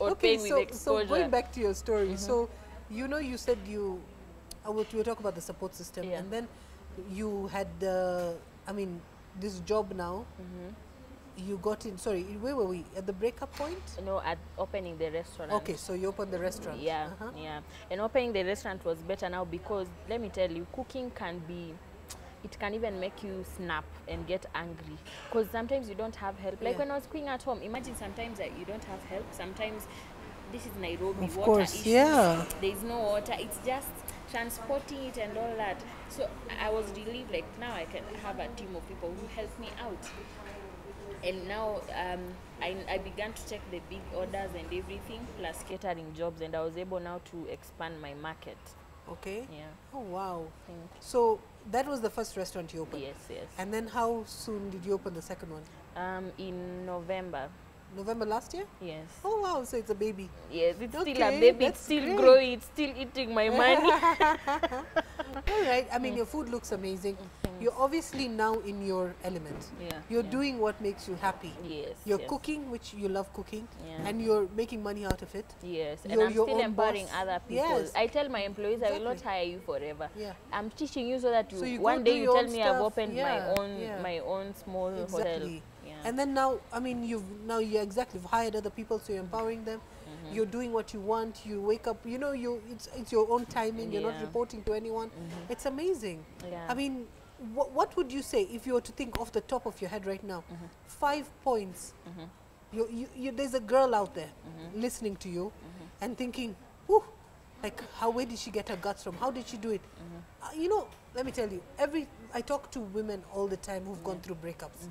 or Okay, paying with exposure. so going back to your story, so you know, you said you, we were talking about the support system, Yeah. and then you had the, I mean, this job now. You got in. Sorry, where were we? At the breakup point? No, at opening the restaurant. Okay, so you opened the restaurant. Yeah, yeah. And opening the restaurant was better now because, let me tell you, cooking can be, it can even make you snap and get angry. Because sometimes you don't have help. Like when I was cooking at home, imagine sometimes that you don't have help. Sometimes, this is Nairobi, Of water course, issues. yeah. There is no water. It's just transporting it and all that. So I was relieved, like now I can have a team of people who help me out. And now I began to take the big orders and everything, plus catering jobs, and I was able now to expand my market. Okay. Yeah. Oh, wow. Thank you. So that was the first restaurant you opened? Yes, yes. And then how soon did you open the second one? In November. November last year? Yes. Oh, wow. So it's a baby. Yes, it's Okay, still a baby. It's that's still great. growing. It's still eating my money. All right. I mean, your food looks amazing. You're obviously now in your element. Yeah. You're doing what makes you happy. Yes. You're yes. cooking, which you love cooking, Yeah. and you're making money out of it. Yes, and You're I'm your still own empowering boss. other people. Yes. I tell my employees, I will not Exactly. hire you forever. Yeah. I'm teaching you so that So you one go day do you your tell own me I've stuff. opened Yeah, my own small hotel. Exactly. Yeah. And then now, I mean, you've hired other people, so you're empowering them. You're doing what you want. You wake up, you know, it's your own timing. You're not Yeah. reporting to anyone. It's amazing. Yeah. I mean, what would you say if you were to think off the top of your head right now? 5 points. There's a girl out there listening to you and thinking, "Whew, like, where did she get her guts from? How did she do it?" You know, let me tell you, I talk to women all the time who've gone through breakups.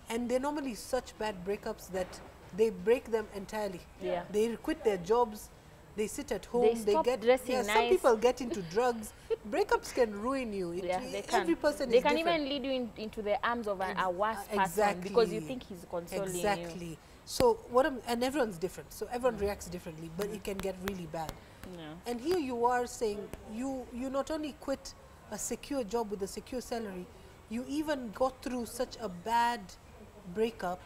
And they're normally such bad breakups that they break them entirely. Yeah. They quit their jobs, they sit at home, They stop get dressing Some nice. people get into drugs. Breakups can ruin you. They can. Every person They is can different. even lead you into the arms of a worse person Exactly. because you think he's consoling you. Exactly. So and everyone's different. So everyone reacts differently, but it can get really bad. Yeah. And here you are saying you not only quit a secure job with a secure salary, you even got through such a bad breakup,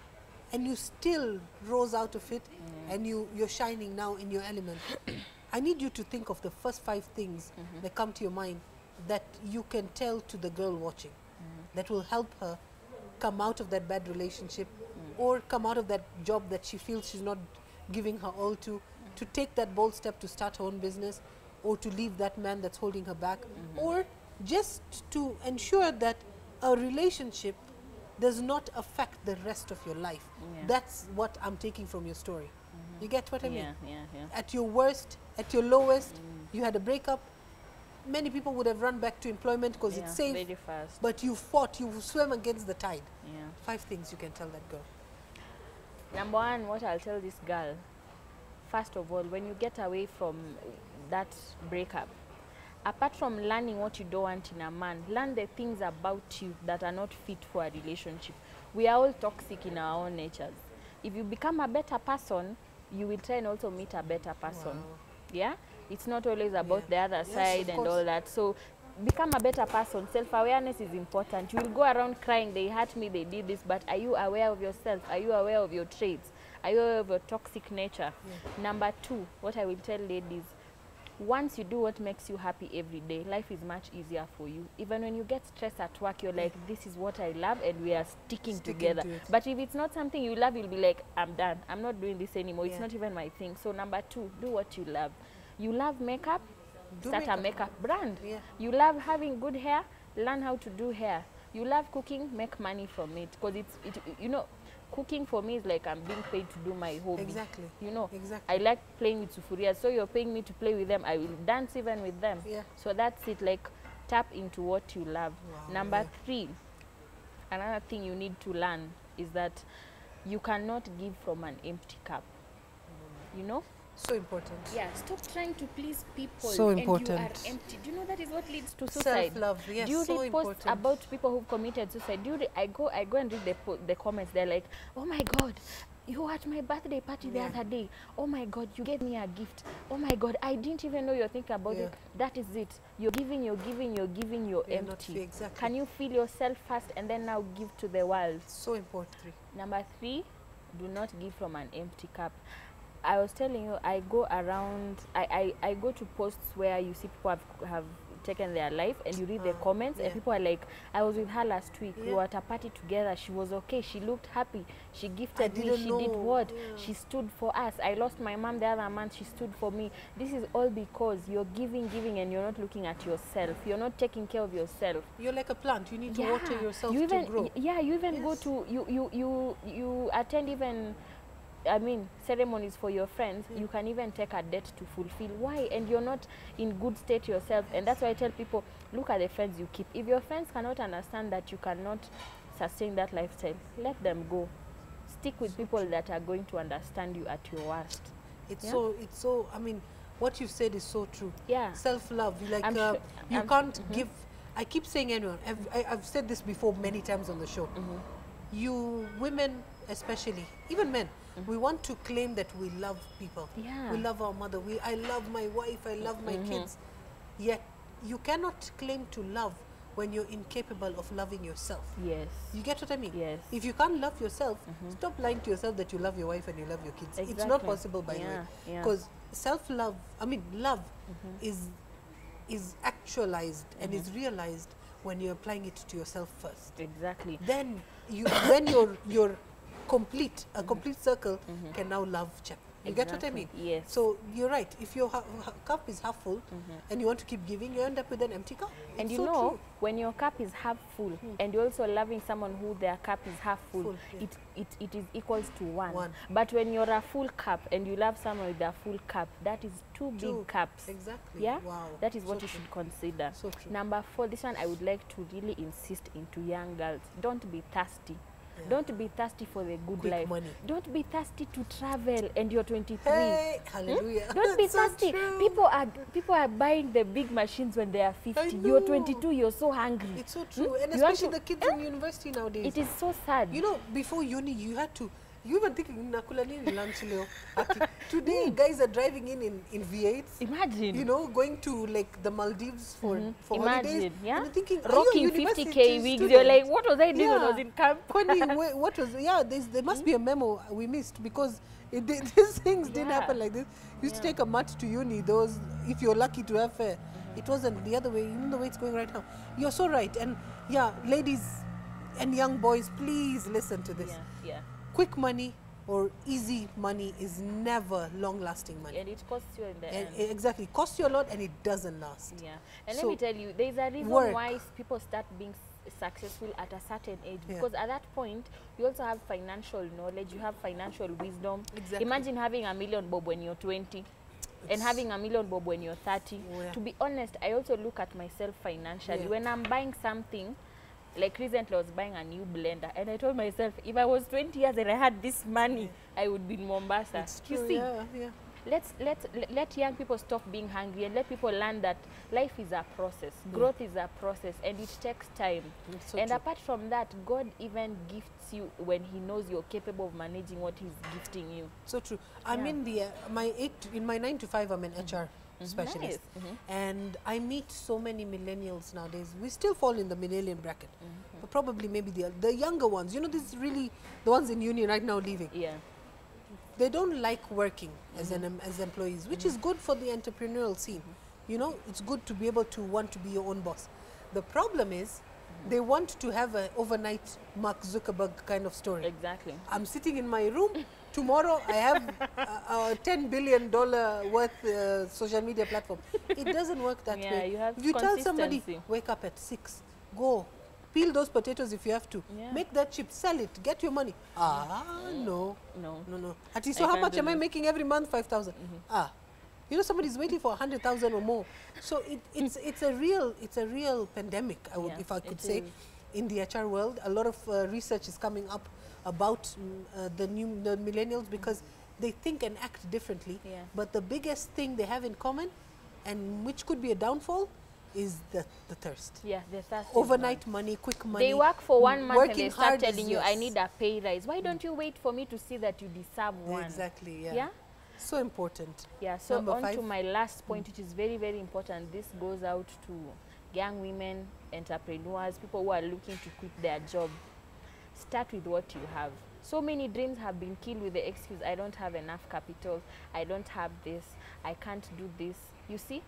and you still rose out of it, and you're shining now in your element. I need you to think of the first 5 things that come to your mind that you can tell to the girl watching, that will help her come out of that bad relationship, or come out of that job that she feels she's not giving her all to take that bold step to start her own business, or to leave that man that's holding her back, or just to ensure that a relationship does not affect the rest of your life. Yeah. That's what I'm taking from your story. You get what I mean? Yeah. At your worst, at your lowest, you had a breakup. Many people would have run back to employment because it's safe. Very fast. But you fought, you swam against the tide. Yeah. 5 things you can tell that girl. Number one, what I'll tell this girl, first of all, when you get away from that breakup, apart from learning what you don't want in a man, learn the things about you that are not fit for a relationship. We are all toxic in our own natures. If you become a better person, you will try and also meet a better person. Wow. Yeah? It's not always about the other Yes, side of and course. all that. So become a better person. Self-awareness is important. You will go around crying, they hurt me, they did this, but are you aware of yourself? Are you aware of your traits? Are you aware of your toxic nature? Number 2, what I will tell ladies, once you do what makes you happy every day, life is much easier for you. Even when you get stressed at work, you're like, this is what I love, and we are sticking together. to it. But if it's not something you love, you'll be like, I'm done. I'm not doing this anymore. It's not even my thing. So number 2, do what you love. You love makeup, start a makeup brand. Yeah. You love having good hair, learn how to do hair. You love cooking, make money from it. Because you know, cooking for me is like I'm being paid to do my hobby. Exactly. You know, Exactly. I like playing with sufurias, so you're paying me to play with them. I will dance even with them. Yeah. So that's it, like tap into what you love. Wow, Number 3, another thing you need to learn is that you cannot give from an empty cup. You know? So important. Yeah, stop trying to please people So and important. you are empty. Do you know that is what leads to suicide? Self-love, yes, Do you so read posts important. about people who've committed suicide? I go and read the comments. They're like, oh my God, you were at my birthday party the other day. Oh my God, you gave me a gift. Oh my God, I didn't even know you're thinking about it. That is it. You're giving, you're empty. Exactly. Can you feel yourself first and then now give to the world? So important. 3. Number 3, do not give from an empty cup. I was telling you, I go around, I go to posts where you see people have taken their life, and you read the comments, and people are like, I was with her last week, we were at a party together, she was okay, she looked happy, she gifted me, she did what, she stood for us, I lost my mom the other month, she stood for me. This is all because you're giving, and you're not looking at yourself, you're not taking care of yourself. You're like a plant, you need to water yourself to grow. Yeah, you even go to, you attend even, I mean, ceremonies for your friends. You can even take a debt to fulfill. Why? And you're not in good state yourself. And that's why I tell people, look at the friends you keep. If your friends cannot understand that you cannot sustain that lifestyle, let them go. Stick with people that are going to understand you at your worst. It's so, I mean, what you've said is so true. Yeah. Self-love, like you can't give, I keep saying anyone, I've said this before many times on the show. You women especially, even men, we want to claim that we love people. Yeah. We love our mother. I love my wife. I love my kids. Yet you cannot claim to love when you're incapable of loving yourself. Yes. You get what I mean? Yes. If you can't love yourself, stop lying to yourself that you love your wife and you love your kids. Exactly. It's not possible, by the way. Because self-love, I mean, love is actualized and is realized when you're applying it to yourself first. Exactly. Then you're complete, a complete circle can now love Chep. You get what I mean? Yes. So you're right. If your cup is half full and you want to keep giving, you end up with an empty cup. And it's you so know, true. when your cup is half full and you're also loving someone who their cup is half full, it is equals to one. But when you're a full cup and you love someone with a full cup, that is two big cups. Exactly. Yeah? Wow. That is what So you true. should consider. So true. Number 4, this one I would like to really insist into young girls. Don't be thirsty. Don't be thirsty for the good Quick life. money. Don't be thirsty to travel and you're 23. Hey, hallelujah. Don't be So thirsty. true. People are buying the big machines when they are 50. You're 22, you're so hungry. It's so true. And You want especially to- the kids in university nowadays. It is so sad. You know, before uni, you had to, you even think, nakula nini lunch leo? Today, guys are driving in V8s. Imagine. You know, going to like the Maldives for holidays. Imagine, yeah? And you're thinking, Rocking are you a 50K university weeks. student? You're like, what was I doing when I was in camp? Kwani, what was, there must be a memo we missed because these things didn't happen like this. You used to take a mat to uni, those, if you're lucky to have fare. It wasn't the other way, even the way it's going right now. You're so right. And yeah, ladies and young boys, please listen to this. Yeah. Quick money or easy money is never long-lasting money. And it costs you in the And end. exactly, it costs you a lot and it doesn't last. Yeah. And So, let me tell you, there's a reason work. why people start being successful at a certain age, because at that point you also have financial knowledge, you have financial wisdom. Exactly. Imagine having $1 million bob when you're 20 and having $1 million bob when you're 30. To be honest, I also look at myself financially. When I'm buying something, like recently I was buying a new blender and I told myself, if I was 20 years and I had this money, I would be in Mombasa. It's true, you see, let young people stop being hungry and let people learn that life is a process, growth is a process, and it takes time. So and true. apart from that, God even gifts you when he knows you're capable of managing what he's gifting you. So true. I'm in the in my 9 to 5 I'm an HR specialist. Nice. And I meet so many millennials nowadays. We still fall in the millennial bracket. But probably maybe the younger ones, you know, this is really the ones in uni right now leaving. Yeah. They don't like working as employees, which is good for the entrepreneurial scene. You know, it's good to be able to want to be your own boss. The problem is they want to have an overnight Mark Zuckerberg kind of story. Exactly. I'm sitting in my room. Tomorrow I have a $10 billion worth social media platform. It doesn't work that way. You have if you tell somebody, consistency. wake up at 6, go, peel those potatoes if you have to, make that chip, sell it, get your money. No. At least, so how much am I making every month? 5,000. You know, somebody's waiting for 100,000 or more. So it's a real pandemic. If I could say, in the HR world, a lot of research is coming up about the millennials because they think and act differently. But the biggest thing they have in common, and which could be a downfall, is the thirst. Yeah, the thirst. Overnight money, quick money. They work for 1 month and they start hard telling you, I need a pay rise. Why don't you wait for me to see that you deserve one? Exactly, Yeah? So important. Yeah, so Number on 5. to my last point, which is very, very important. This goes out to young women, entrepreneurs, people who are looking to quit their job. Start with what you have. So many dreams have been killed with the excuse, I don't have enough capital, I don't have this, I can't do this. You see,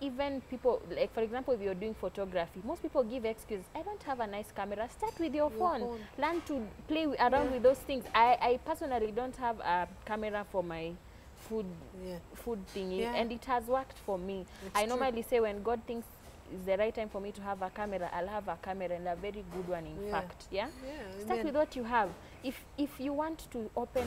even people, like for example, if you're doing photography, most people give excuses. I don't have a nice camera. Start with your phone. Learn to play around with those things. I personally don't have a camera for my food thingy, and it has worked for me. I normally say when God thinks is the right time for me to have a camera, I'll have a camera, and a very good one, in fact. Start with what you have. If you want to open,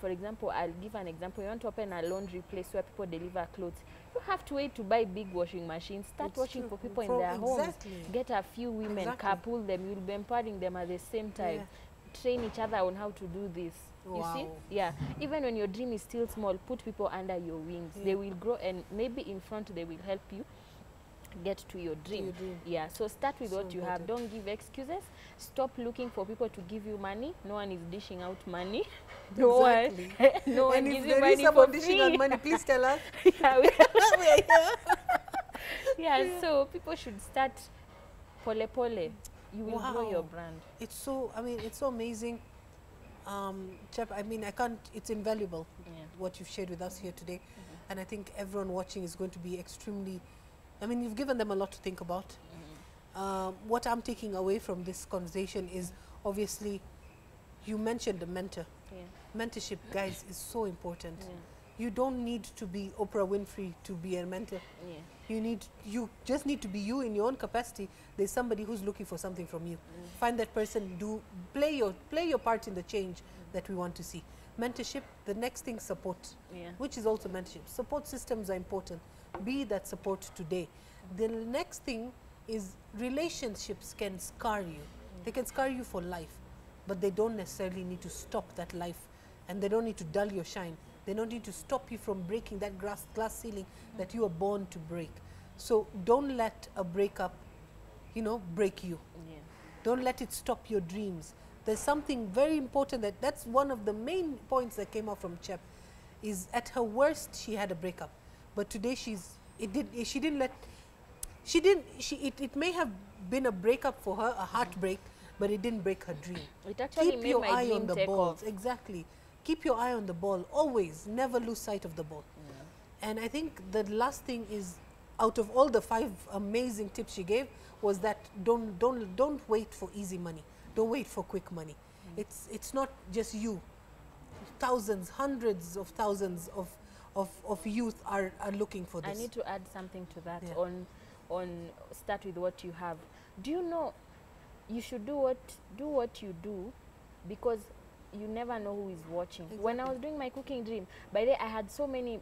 for example, I'll give an example. You want to open a laundry place where people deliver clothes. You have to wait to buy big washing machines. Start washing for people in their homes. Get a few women, couple them. You'll be empowering them at the same time. Train each other on how to do this. You see? Yeah. Even when your dream is still small, put people under your wings. They will grow, and maybe in front they will help you get to your dream. Yeah, so start with what you have. Don't give excuses. Stop looking for people to give you money. No one is dishing out money. No one and if gives there you is money someone for dishing free. out money, please tell us. So people should start pole pole. You will grow your brand. It's so, I mean, it's so amazing. Chep, I mean, it's invaluable what you've shared with us here today. And I think everyone watching is going to be extremely, I mean, you've given them a lot to think about. What I'm taking away from this conversation is, obviously, you mentioned a mentor. Mentorship, guys, is so important. You don't need to be Oprah Winfrey to be a mentor. You just need to be you in your own capacity. There's somebody who's looking for something from you. Find that person, play your part in the change that we want to see. Mentorship, the next thing, support, which is also mentorship. Support systems are important. Be that support today. The next thing is relationships can scar you. They can scar you for life, but they don't necessarily need to stop that life, and they don't need to dull your shine. They don't need to stop you from breaking that glass ceiling that you were born to break. So don't let a breakup, break you. Don't let it stop your dreams. There's something very important that's one of the main points that came out from Chep, is at her worst she had a breakup, but today it may have been a breakup for her, a heartbreak, but it didn't break her dream. It actually Keep made your my eye dream on the take ball. off. Exactly. Keep your eye on the ball. Always. Never lose sight of the ball. And I think the last thing is, out of all the 5 amazing tips she gave, was that don't wait for easy money. Don't wait for quick money. It's not just you. Thousands, hundreds of thousands of youth are looking for this. I need to add something to that. On start with what you have. Do you know you should do what you do, because you never know who is watching. When I was doing my cooking dream, by the way, I had so many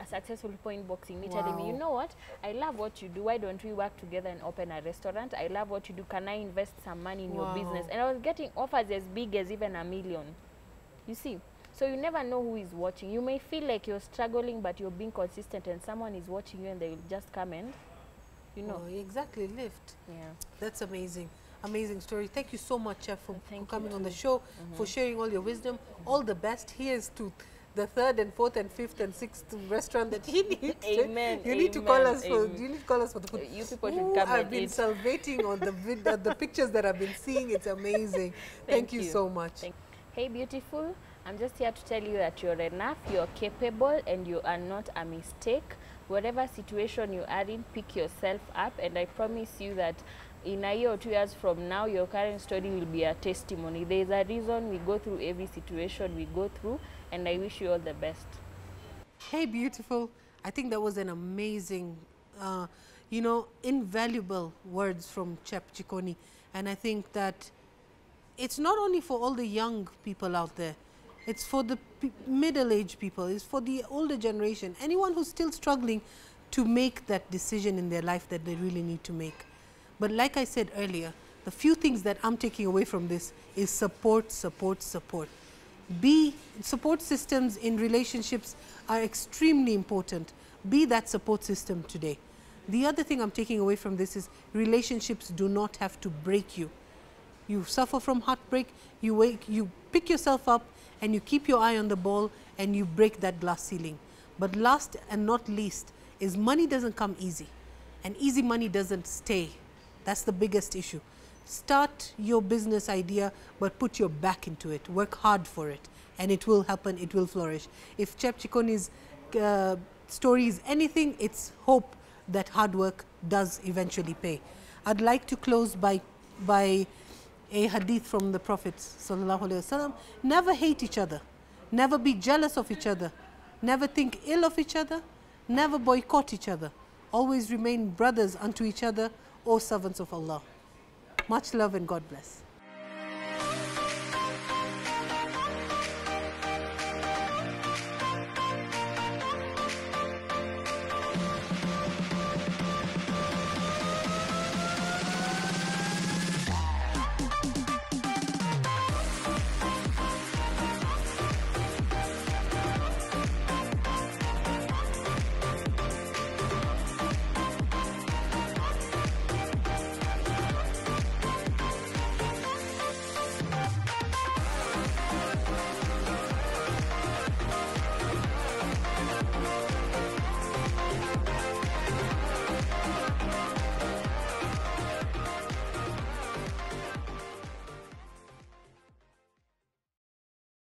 successful people inboxing me telling me, you know what, I love what you do, why don't we work together and open a restaurant? I love what you do, can I invest some money in your business? And I was getting offers as big as even $1 million. You see, so you never know who is watching. You may feel like you're struggling, but you're being consistent, and someone is watching you, and they will just come and exactly, lift. That's amazing. Amazing story. Thank you so much, Chef, for coming on the show, for sharing all your wisdom. All the best. Here's to the 3rd and 4th and 5th and 6th restaurant that he needs. Amen. You need to call us for. You need to call us for the food. You people should come. I've been salivating on the pictures that I've been seeing. It's amazing. Thank you so much. Hey, beautiful. I'm just here to tell you that you're enough, you're capable, and you are not a mistake. Whatever situation you are in, pick yourself up, and I promise you that in a year or 2 years from now, your current story will be a testimony. There is a reason we go through every situation we go through, and I wish you all the best. Hey, beautiful. I think that was an amazing, invaluable words from Chepchikoni. And I think that it's not only for all the young people out there, it's for the middle-aged people, it's for the older generation, anyone who's still struggling to make that decision in their life that they really need to make. But like I said earlier, the few things that I'm taking away from this is support, support, support. Support systems in relationships are extremely important. Be that support system today. The other thing I'm taking away from this is relationships do not have to break you. You suffer from heartbreak, you pick yourself up, and you keep your eye on the ball, and you break that glass ceiling. But last and not least is money doesn't come easy, and easy money doesn't stay. That's the biggest issue. start your business idea, but put your back into it. Work hard for it, and it will happen, it will flourish. If Chepchikoni's story is anything, it's hope that hard work does eventually pay. I'd like to close by a hadith from the Prophet sallallahu alaihi wasallam. Never hate each other, never be jealous of each other, never think ill of each other, never boycott each other. Always remain brothers unto each other, O servants of Allah. Much love and God bless.